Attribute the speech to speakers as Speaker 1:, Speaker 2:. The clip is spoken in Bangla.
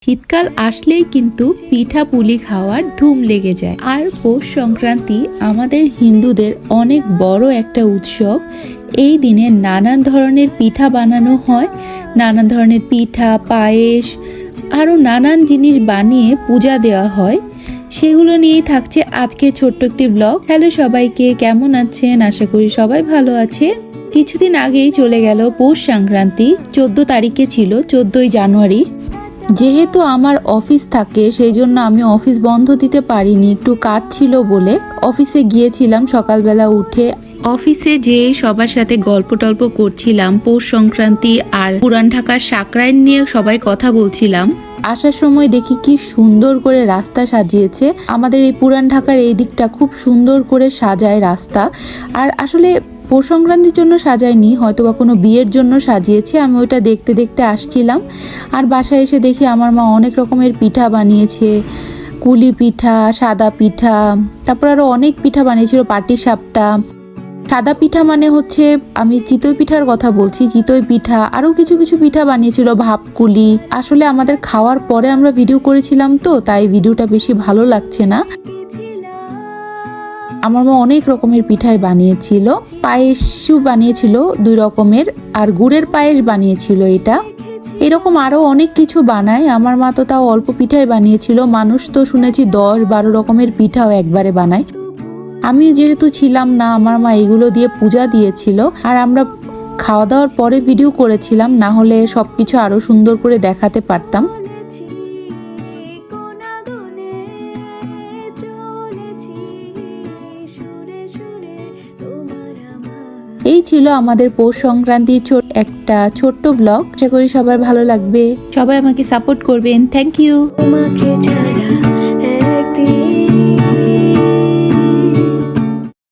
Speaker 1: শীতকাল আসলেই কিন্তু পিঠা পুলি খাওয়ার ধুম লেগে যায়। আর পৌষ সংক্রান্তি আমাদের হিন্দুদের অনেক বড় একটা উৎসব। এই দিনে নানান ধরনের পিঠা বানানো হয়, নানান ধরনের পিঠা, পায়েস, আরও নানান জিনিস বানিয়ে পূজা দেওয়া হয়। সেগুলো নিয়েই থাকছে আজকে ছোট্ট একটি ব্লগ। হ্যালো সবাইকে, কেমন আছেন? আশা করি সবাই ভালো আছে। কিছুদিন আগেই চলে গেল পৌষ সংক্রান্তি, 14 তারিখে ছিল, 14ই জানুয়ারি। যেহেতু আমার অফিস থাকে সেই জন্য আমি অফিস বন্ধ দিতে পারিনি, একটু কাজ ছিল বলে অফিসে গিয়েছিলাম। সকালবেলা উঠে অফিসে যেয়ে সবার সাথে গল্প টল্প করছিলাম, পৌষ সংক্রান্তি আর পুরান ঢাকার সাকরাইন নিয়ে সবাই কথা বলছিলাম। আসার সময় দেখি কি সুন্দর করে রাস্তা সাজিয়েছে। আমাদের এই পুরান ঢাকার এই দিকটা খুব সুন্দর করে সাজায় রাস্তা। আর আসলে পৌষ সংক্রান্তির জন্য সাজায়নি, হয়তো বা কোনো বিয়ের জন্য সাজিয়েছে। আমি ওইটা দেখতে দেখতে আসছিলাম। আর বাসায় এসে দেখি আমার মা অনেক রকমের পিঠা বানিয়েছে, কুলি পিঠা, সাদা পিঠা, তারপর আরও অনেক পিঠা বানিয়েছিল, পাটিসাপটা। সাদা পিঠা মানে হচ্ছে, আমি চিতই পিঠার কথা বলছি, চিতই পিঠা, আরও কিছু কিছু পিঠা বানিয়েছিল, ভাপকুলি। আসলে আমাদের খাওয়ার পরে আমরা ভিডিও করেছিলাম তো, তাই ভিডিওটা বেশি ভালো লাগছে না। আমার মা অনেক রকমের পিঠাই বানিয়েছিল, পায়েসও বানিয়েছিল 2 রকমের, আর গুড়ের পায়েস বানিয়েছিল। এটা এরকম আরো অনেক কিছু বানায়। আমার মা তো তাও অল্প পিঠাই বানিয়েছিল, মানুষ তো শুনেছি 10-12 রকমের পিঠাও একবারে বানায়। আমি যেহেতু ছিলাম না, আমার মা এগুলো দিয়ে পূজা দিয়েছিল। আর আমরা খাওয়া দাওয়ার পরে ভিডিও করেছিলাম, না হলে সবকিছু আরো সুন্দর করে দেখাতে পারতাম। এই ছিল আমাদের পৌষ সংক্রান্তির একটা ছোট্ট ব্লগ। আশা করি সবার ভালো লাগবে, সবাই আমাকে সাপোর্ট করবেন। Thank you.